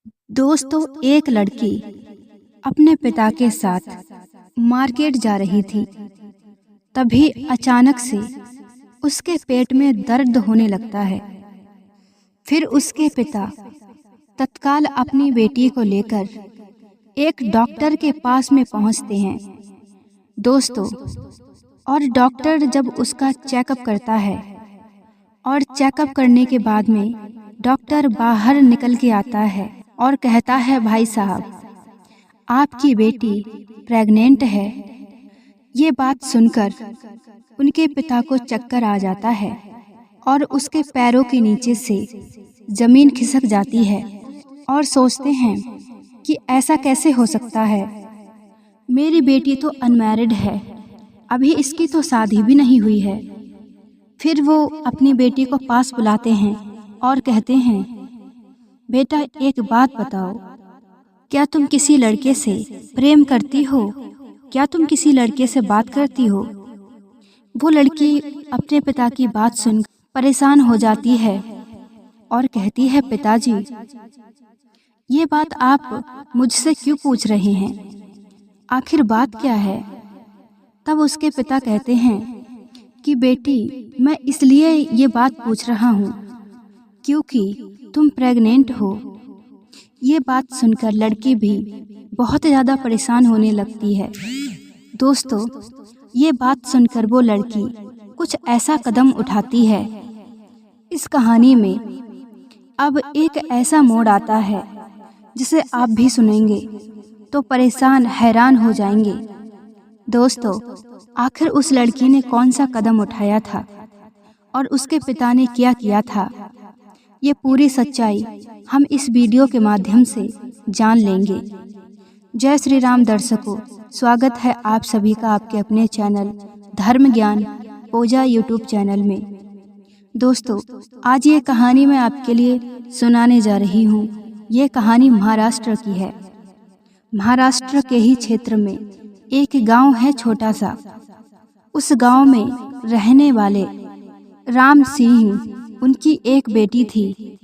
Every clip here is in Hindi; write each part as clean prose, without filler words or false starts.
दोस्तों, एक लड़की अपने पिता के साथ मार्केट जा रही थी। तभी अचानक से उसके पेट में दर्द होने लगता है। फिर उसके पिता तत्काल अपनी बेटी को लेकर एक डॉक्टर के पास में पहुंचते हैं। दोस्तों, और डॉक्टर जब उसका चेकअप करता है और चेकअप करने के बाद में डॉक्टर बाहर निकल के आता है और कहता है, भाई साहब, आपकी बेटी प्रेग्नेंट है। ये बात सुनकर उनके पिता को चक्कर आ जाता है और उसके पैरों के नीचे से जमीन खिसक जाती है और सोचते हैं कि ऐसा कैसे हो सकता है। मेरी बेटी तो अनमैरिड है, अभी इसकी तो शादी भी नहीं हुई है। फिर वो अपनी बेटी को पास बुलाते हैं और कहते हैं, बेटा एक बात बताओ, क्या तुम किसी लड़के से प्रेम करती हो? क्या तुम किसी लड़के से बात करती हो? वो लड़की अपने पिता की बात सुन परेशान हो जाती है और कहती है, पिताजी, ये बात आप मुझसे क्यों पूछ रहे हैं? आखिर बात क्या है? तब उसके पिता कहते हैं कि बेटी, मैं इसलिए ये बात पूछ रहा हूँ क्योंकि तुम प्रेग्नेंट हो। ये बात सुनकर लड़की भी बहुत ज़्यादा परेशान होने लगती है। दोस्तों, ये बात सुनकर वो लड़की कुछ ऐसा कदम उठाती है। इस कहानी में अब एक ऐसा मोड़ आता है जिसे आप भी सुनेंगे तो परेशान हैरान हो जाएंगे। दोस्तों, आखिर उस लड़की ने कौन सा कदम उठाया था और उसके पिता ने क्या किया था, ये पूरी सच्चाई हम इस वीडियो के माध्यम से जान लेंगे। जय श्री राम दर्शकों, स्वागत है आप सभी का आपके अपने चैनल धर्म ज्ञान पूजा यूट्यूब चैनल में। दोस्तों, आज ये कहानी मैं आपके लिए सुनाने जा रही हूँ। ये कहानी महाराष्ट्र की है। महाराष्ट्र के ही क्षेत्र में एक गांव है छोटा सा। उस गांव में रहने वाले राम सिंह, उनकी एक बेटी थी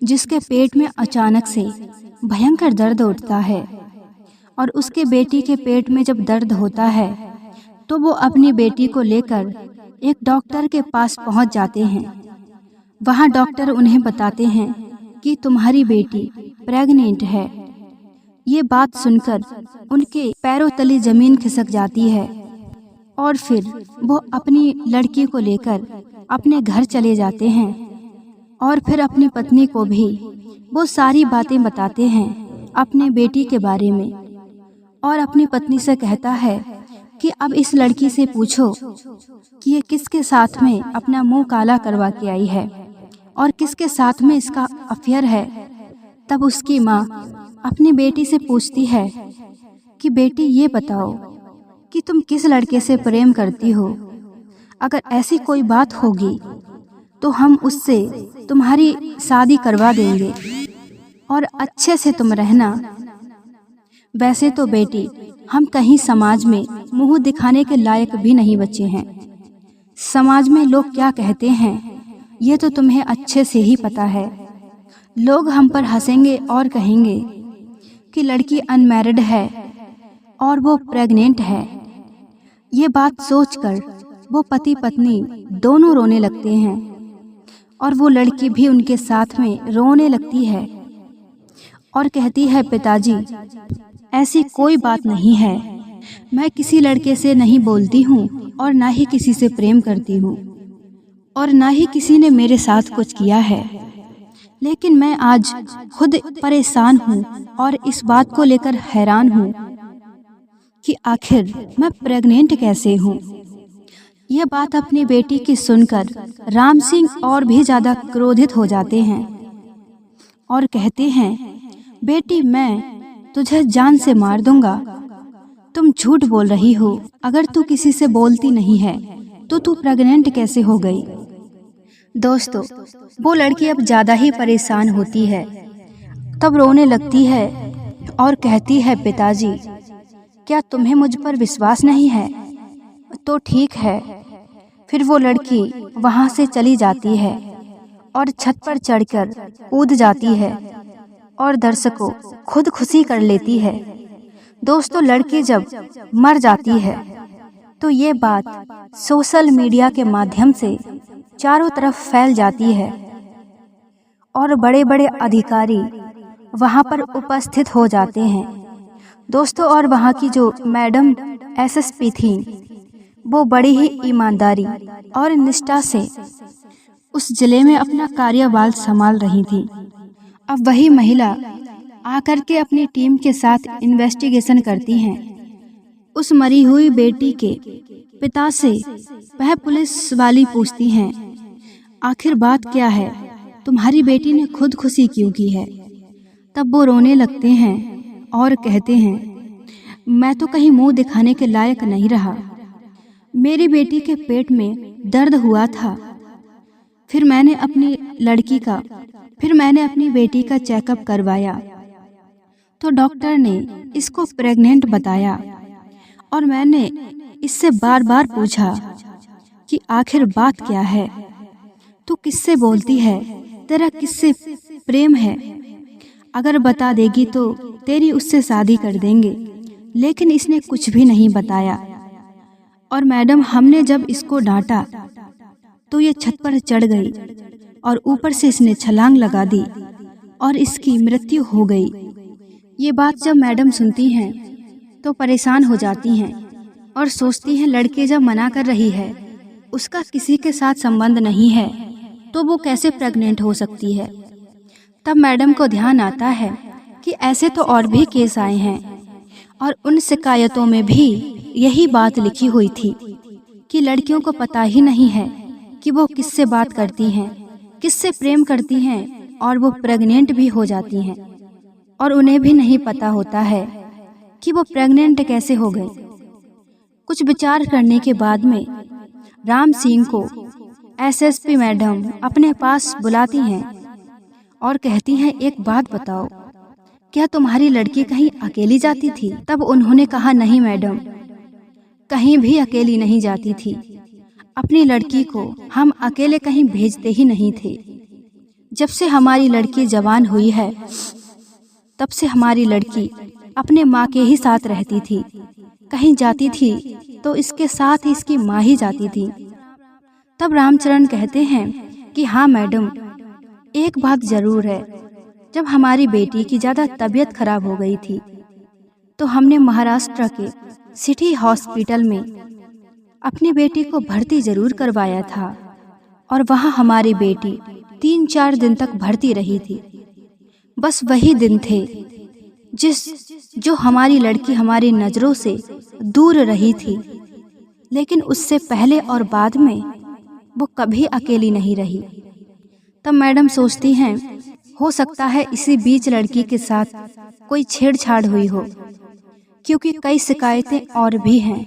जिसके पेट में अचानक से भयंकर दर्द उठता है। और उसके बेटी के पेट में जब दर्द होता है तो वो अपनी बेटी को लेकर एक डॉक्टर के पास पहुंच जाते हैं। वहां डॉक्टर उन्हें बताते हैं कि तुम्हारी बेटी प्रेग्नेंट है। ये बात सुनकर उनके पैरों तले जमीन खिसक जाती है और फिर वो अपनी लड़की को लेकर अपने घर चले जाते हैं और फिर अपनी पत्नी को भी वो सारी बातें बताते हैं अपने बेटी के बारे में। और अपनी पत्नी से कहता है कि अब इस लड़की से पूछो कि ये किसके साथ में अपना मुंह काला करवा के आई है और किसके साथ में इसका अफेयर है। तब उसकी माँ अपनी बेटी से पूछती है कि बेटी, ये बताओ कि तुम किस लड़के से प्रेम करती हो। अगर ऐसी कोई बात होगी तो हम उससे तुम्हारी शादी करवा देंगे और अच्छे से तुम रहना। वैसे तो बेटी, हम कहीं समाज में मुंह दिखाने के लायक भी नहीं बचे हैं। समाज में लोग क्या कहते हैं ये तो तुम्हें अच्छे से ही पता है। लोग हम पर हंसेंगे और कहेंगे कि लड़की अनमैरिड है और वो प्रेग्नेंट है। ये बात सोचकर वो पति पत्नी दोनों रोने लगते हैं और वो लड़की भी उनके साथ में रोने लगती है और कहती है, पिताजी, ऐसी कोई बात नहीं है। मैं किसी लड़के से नहीं बोलती हूँ और ना ही किसी से प्रेम करती हूँ और ना ही किसी ने मेरे साथ कुछ किया है। लेकिन मैं आज खुद परेशान हूँ और इस बात को लेकर हैरान हूँ कि आखिर मैं प्रेग्नेंट कैसे हूँ। यह बात अपनी बेटी की सुनकर राम सिंह और भी ज़्यादा क्रोधित हो जाते हैं और कहते हैं, बेटी, मैं तुझे जान से मार दूंगा। तुम झूठ बोल रही हो। अगर तू किसी से बोलती नहीं है तो तू प्रेग्नेंट कैसे हो गई? दोस्तों, वो लड़की अब ज़्यादा ही परेशान होती है। तब रोने लगती है और कहती है, पिताजी, क्या तुम्हें मुझ पर विश्वास नहीं है? तो ठीक है। फिर वो लड़की वहाँ से चली जाती है और छत पर चढ़कर कूद जाती है और दर्शकों खुद खुशी कर लेती है। दोस्तों, लड़की जब मर जाती है तो ये बात सोशल मीडिया के माध्यम से चारों तरफ फैल जाती है और बड़े बड़े अधिकारी वहाँ पर उपस्थित हो जाते हैं। दोस्तों, और वहाँ की जो मैडम एसएसपी थी वो बड़ी ही ईमानदारी और निष्ठा से उस जिले में अपना कार्यभार संभाल रही थी। अब वही महिला आकर के अपनी टीम के साथ इन्वेस्टिगेशन करती हैं। उस मरी हुई बेटी के पिता से वह पुलिस वाली पूछती हैं, आखिर बात क्या है, तुम्हारी बेटी ने खुदकुशी क्यों की है? तब वो रोने लगते हैं और कहते हैं, मैं तो कहीं मुंह दिखाने के लायक नहीं रहा। मेरी बेटी के पेट में दर्द हुआ था, फिर मैंने अपनी बेटी का चेकअप करवाया तो डॉक्टर ने इसको प्रेग्नेंट बताया और मैंने इससे बार बार पूछा कि आखिर बात क्या है, तू किससे बोलती है, तेरा किससे प्रेम है, अगर बता देगी तो तेरी उससे शादी कर देंगे। लेकिन इसने कुछ भी नहीं बताया और मैडम हमने जब इसको डांटा तो ये छत पर चढ़ गई और ऊपर से इसने छलांग लगा दी और इसकी मृत्यु हो गई। ये बात जब मैडम सुनती हैं तो परेशान हो जाती हैं और सोचती हैं लड़की जब मना कर रही है, उसका किसी के साथ संबंध नहीं है, तो वो कैसे प्रेग्नेंट हो सकती है। तब मैडम को ध्यान आता है कि ऐसे तो और भी केस आए हैं और उन शिकायतों में भी यही बात लिखी हुई थी कि लड़कियों को पता ही नहीं है कि वो किससे बात करती हैं, किससे प्रेम करती हैं और वो प्रेग्नेंट भी हो जाती हैं और उन्हें भी नहीं पता होता है कि वो प्रेग्नेंट कैसे हो गई। कुछ विचार करने के बाद में राम सिंह को एसएसपी मैडम अपने पास बुलाती हैं और कहती हैं, एक बात बताओ, क्या तुम्हारी लड़की कहीं अकेली जाती थी? तब उन्होंने कहा, नहीं मैडम, कहीं भी अकेली नहीं जाती थी। अपनी लड़की को हम अकेले कहीं भेजते ही नहीं थे। जब से हमारी लड़की जवान हुई है तब से हमारी लड़की अपने माँ के ही साथ रहती थी। कहीं जाती थी तो इसके साथ ही इसकी माँ ही जाती थी। तब रामचरण कहते हैं कि हाँ मैडम, एक बात जरूर है, जब हमारी बेटी की ज़्यादा तबीयत खराब हो गई थी तो हमने महाराष्ट्र के सिटी हॉस्पिटल में अपनी बेटी को भर्ती जरूर करवाया था और वहाँ हमारी बेटी 3-4 दिन तक भर्ती रही थी। बस वही दिन थे जो हमारी लड़की हमारी नज़रों से दूर रही थी, लेकिन उससे पहले और बाद में वो कभी अकेली नहीं रही। तब मैडम सोचती हैं, हो सकता है इसी बीच लड़की के साथ कोई छेड़छाड़ हुई हो, क्योंकि कई शिकायतें और भी हैं,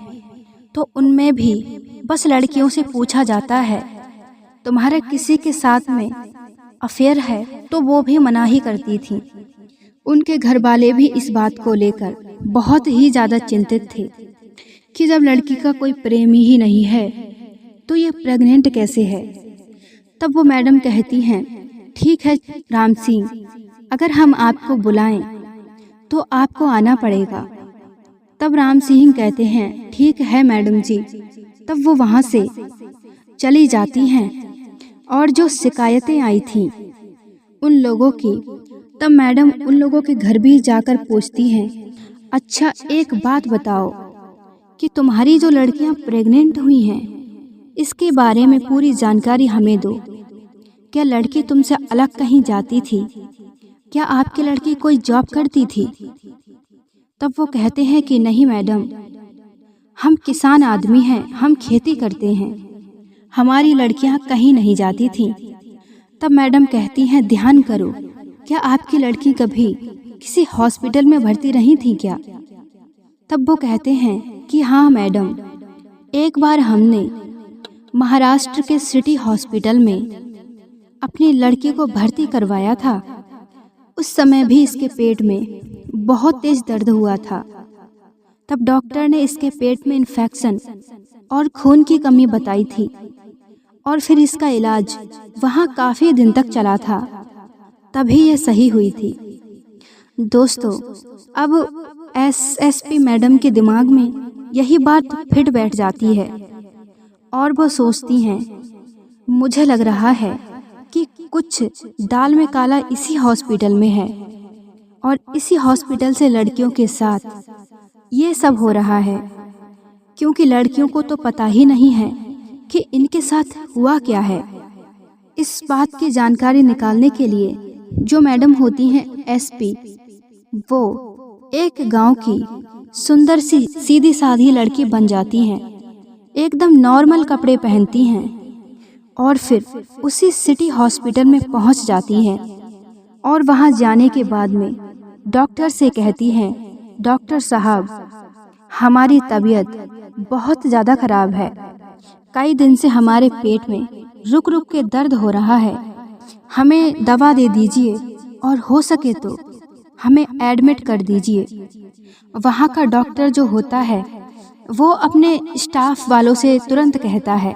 तो उनमें भी बस लड़कियों से पूछा जाता है तुम्हारे किसी के साथ में अफेयर है, तो वो भी मना ही करती थी। उनके घर वाले भी इस बात को लेकर बहुत ही ज़्यादा चिंतित थे कि जब लड़की का कोई प्रेमी ही नहीं है तो ये प्रेग्नेंट कैसे है। तब वो मैडम कहती हैं, ठीक है राम सिंह, अगर हम आपको बुलाएं तो आपको आना पड़ेगा। तब राम सिंह कहते हैं, ठीक है मैडम जी। तब वो वहाँ से चली जाती हैं और जो शिकायतें आई थीं उन लोगों की, तब मैडम उन लोगों के घर भी जाकर पूछती हैं, अच्छा एक बात बताओ कि तुम्हारी जो लड़कियां प्रेग्नेंट हुई हैं इसके बारे में पूरी जानकारी हमें दो। क्या लड़की तुमसे अलग कहीं जाती थी? क्या आपकी लड़की कोई जॉब करती थी? तब वो कहते हैं कि नहीं मैडम, हम किसान आदमी हैं, हम खेती करते हैं, हमारी लड़कियां कहीं नहीं जाती थीं। तब मैडम कहती हैं, ध्यान करो, क्या आपकी लड़की कभी किसी हॉस्पिटल में भर्ती रही थी क्या? तब वो कहते हैं कि हाँ मैडम, एक बार हमने महाराष्ट्र के सिटी हॉस्पिटल में अपनी लड़की को भर्ती करवाया था। उस समय भी इसके पेट में बहुत तेज दर्द हुआ था। तब डॉक्टर ने इसके पेट में इन्फेक्शन और खून की कमी बताई थी और फिर इसका इलाज वहाँ काफ़ी दिन तक चला था, तभी ये सही हुई थी। दोस्तों, अब एसएसपी मैडम के दिमाग में यही बात फिट बैठ जाती है और वो सोचती हैं, मुझे लग रहा है कि कुछ दाल में काला इसी हॉस्पिटल में है और इसी हॉस्पिटल से लड़कियों के साथ ये सब हो रहा है, क्योंकि लड़कियों को तो पता ही नहीं है कि इनके साथ हुआ क्या है। इस बात की जानकारी निकालने के लिए जो मैडम होती हैं एसपी, वो एक गांव की सुंदर सी सीधी साधी लड़की बन जाती हैं। एकदम नॉर्मल कपड़े पहनती हैं और फिर उसी सिटी हॉस्पिटल में पहुंच जाती हैं और वहां जाने के बाद में डॉक्टर से कहती हैं, डॉक्टर साहब, हमारी तबीयत बहुत ज़्यादा ख़राब है। कई दिन से हमारे पेट में रुक रुक के दर्द हो रहा है। हमें दवा दे दीजिए और हो सके तो हमें एडमिट कर दीजिए। वहाँ का डॉक्टर जो होता है वो अपने स्टाफ वालों से तुरंत कहता है,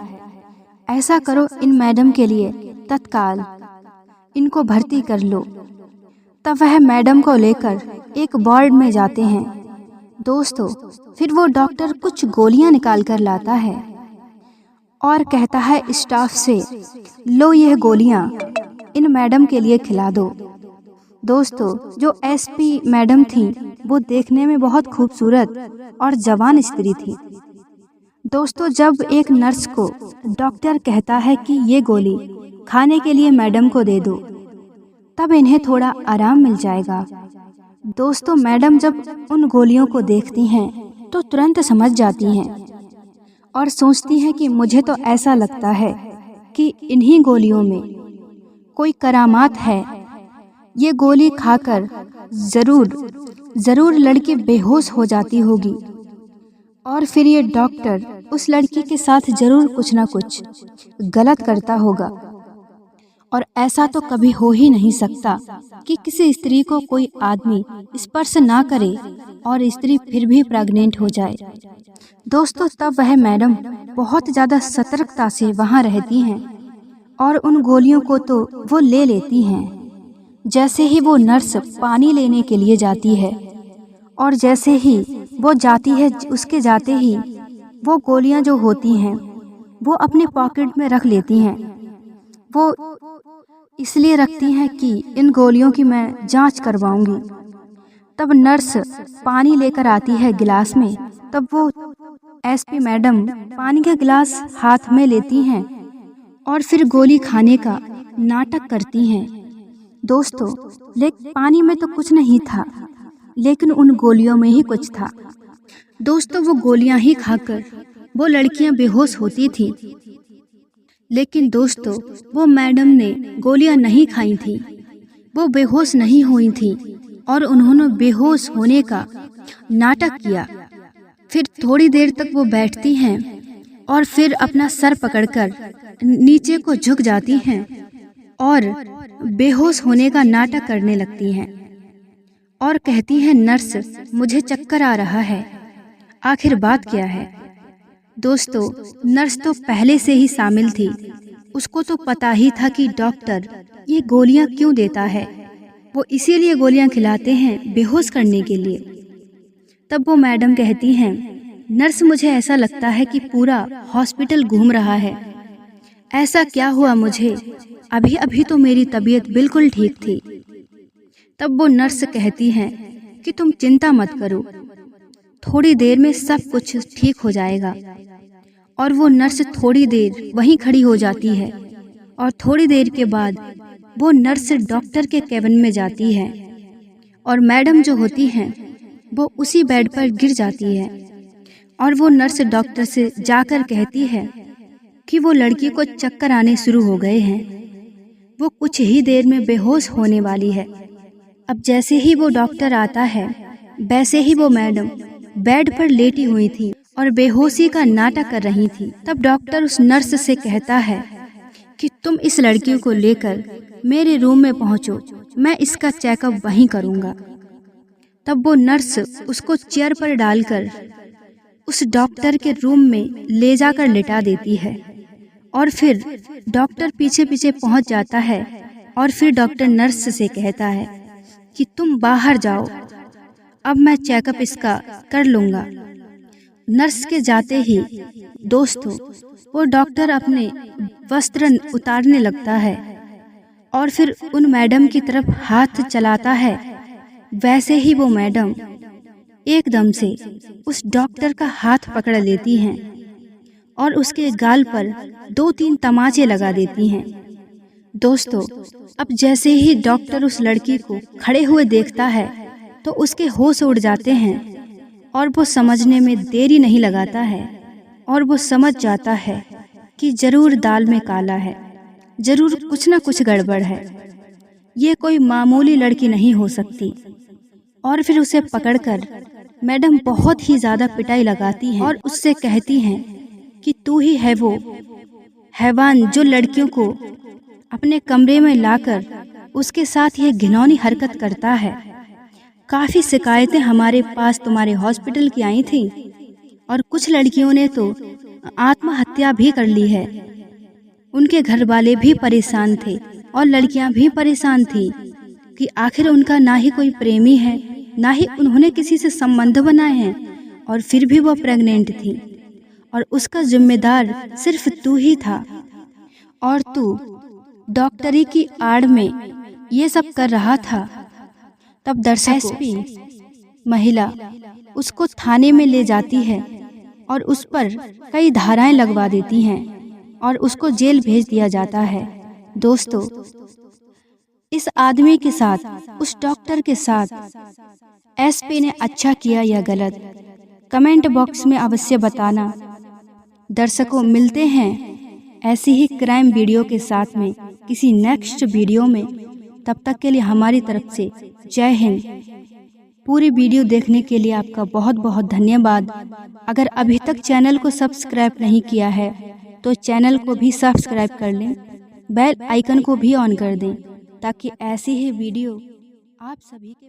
ऐसा करो, इन मैडम के लिए तत्काल इनको भर्ती कर लो। तब वह मैडम को लेकर एक वार्ड में जाते हैं। दोस्तों, फिर वो डॉक्टर कुछ गोलियां निकाल कर लाता है और कहता है स्टाफ से, लो यह गोलियां इन मैडम के लिए खिला दो। दोस्तों, जो एसपी मैडम थी वो देखने में बहुत खूबसूरत और जवान स्त्री थी। दोस्तों, जब एक नर्स को डॉक्टर कहता है कि ये गोली खाने के लिए मैडम को दे दो, तब इन्हें थोड़ा आराम मिल जाएगा। दोस्तों, मैडम जब उन गोलियों को देखती हैं तो तुरंत समझ जाती हैं और सोचती हैं कि मुझे तो ऐसा लगता है कि इन्हीं गोलियों में कोई करामात है। ये गोली खाकर ज़रूर लड़की बेहोश हो जाती होगी और फिर ये डॉक्टर उस लड़की के साथ ज़रूर कुछ ना कुछ गलत करता होगा। और ऐसा तो कभी हो ही नहीं सकता कि किसी स्त्री को कोई आदमी स्पर्श ना करे और स्त्री फिर भी प्रेग्नेंट हो जाए। दोस्तों, तब वह मैडम बहुत ज़्यादा सतर्कता से वहाँ रहती हैं और उन गोलियों को तो वो ले लेती हैं। जैसे ही वो नर्स पानी लेने के लिए जाती है और जैसे ही वो जाती है, उसके जाते ही वो गोलियां जो होती हैं वो अपने पॉकेट में रख लेती हैं। वो इसलिए रखती हैं कि इन गोलियों की मैं जांच करवाऊंगी। तब नर्स पानी लेकर आती है गिलास में। तब वो एसपी मैडम पानी का गिलास हाथ में लेती हैं और फिर गोली खाने का नाटक करती हैं। दोस्तों, लेकिन पानी में तो कुछ नहीं था, लेकिन उन गोलियों में ही कुछ था। दोस्तों, वो गोलियां ही खाकर वो लड़कियां बेहोश होती थीं। लेकिन दोस्तों, वो मैडम ने गोलियां नहीं खाई थी, वो बेहोश नहीं हुई थी और उन्होंने बेहोश होने का नाटक किया। फिर थोड़ी देर तक वो बैठती हैं और फिर अपना सर पकड़कर नीचे को झुक जाती हैं और बेहोश होने का नाटक करने लगती हैं और कहती हैं, नर्स, मुझे चक्कर आ रहा है, आखिर बात क्या है। दोस्तों, नर्स तो पहले से ही शामिल थी, उसको तो पता ही था कि डॉक्टर ये गोलियां क्यों देता है। वो इसीलिए गोलियां खिलाते हैं बेहोश करने के लिए। तब वो मैडम कहती हैं, नर्स, मुझे ऐसा लगता है कि पूरा हॉस्पिटल घूम रहा है। ऐसा क्या हुआ मुझे? अभी अभी तो मेरी तबीयत बिल्कुल ठीक थी। तब वो नर्स कहती हैं कि तुम चिंता मत करो, थोड़ी देर में सब कुछ ठीक हो जाएगा। और वो नर्स थोड़ी देर वहीं खड़ी हो जाती है और थोड़ी देर के बाद वो नर्स डॉक्टर के केबिन में जाती है और मैडम जो होती हैं वो उसी बेड पर गिर जाती है और वो नर्स डॉक्टर से जाकर कहती है कि वो लड़की को चक्कर आने शुरू हो गए हैं, वो कुछ ही देर में बेहोश होने वाली है। अब जैसे ही वो डॉक्टर आता है, वैसे ही वो मैडम बेड पर लेटी हुई थी और बेहोशी का नाटक कर रही थी। तब डॉक्टर उस नर्स से कहता है कि तुम इस लड़की को लेकर मेरे रूम में पहुंचो, मैं इसका चेकअप वहीं करूंगा। तब वो नर्स उसको चेयर पर डालकर उस डॉक्टर के रूम में ले जाकर लिटा देती है और फिर डॉक्टर पीछे पीछे पहुंच जाता है और फिर डॉक्टर नर्स से कहता है कि तुम बाहर जाओ, अब मैं चेकअप इसका कर लूँगा। नर्स के जाते ही दोस्तों वो डॉक्टर अपने वस्त्र उतारने लगता है और फिर उन मैडम की तरफ हाथ चलाता है। वैसे ही वो मैडम एकदम से उस डॉक्टर का हाथ पकड़ लेती हैं और उसके गाल पर 2-3 तमाचे लगा देती हैं। दोस्तों अब जैसे ही डॉक्टर उस लड़की को खड़े हुए देखता है तो उसके होश उड़ जाते हैं और वो समझने में देरी नहीं लगाता है और वो समझ जाता है कि जरूर दाल में काला है, जरूर कुछ ना कुछ गड़बड़ है, ये कोई मामूली लड़की नहीं हो सकती। और फिर उसे पकड़कर मैडम बहुत ही ज़्यादा पिटाई लगाती हैं और उससे कहती हैं कि तू ही है वो हैवान जो लड़कियों को अपने कमरे में लाकर उसके साथ ये घिनौनी हरकत करता है। काफ़ी शिकायतें हमारे पास तुम्हारे हॉस्पिटल की आई थी और कुछ लड़कियों ने तो आत्महत्या भी कर ली है। उनके घर वाले भी परेशान थे और लड़कियां भी परेशान थी कि आखिर उनका ना ही कोई प्रेमी है, ना ही उन्होंने किसी से संबंध बनाए हैं और फिर भी वह प्रेग्नेंट थी और उसका जिम्मेदार सिर्फ तू ही था और तू डॉक्टरी की आड़ में ये सब कर रहा था। तब दर्शकों महिला उसको थाने में ले जाती है और उस पर कई धाराएं लगवा देती हैं और उसको जेल भेज दिया जाता है। दोस्तों इस आदमी के साथ, उस डॉक्टर के साथ एसपी ने अच्छा किया या गलत, कमेंट बॉक्स में अवश्य बताना। दर्शकों मिलते हैं ऐसी ही क्राइम वीडियो के साथ में किसी नेक्स्ट वीडियो में। तब तक के लिए हमारी तरफ से जय हिंद। पूरी वीडियो देखने के लिए आपका बहुत बहुत धन्यवाद। अगर अभी तक चैनल को सब्सक्राइब नहीं किया है तो चैनल को भी सब्सक्राइब कर लें, बेल आइकन को भी ऑन कर दें ताकि ऐसी ही वीडियो आप सभी के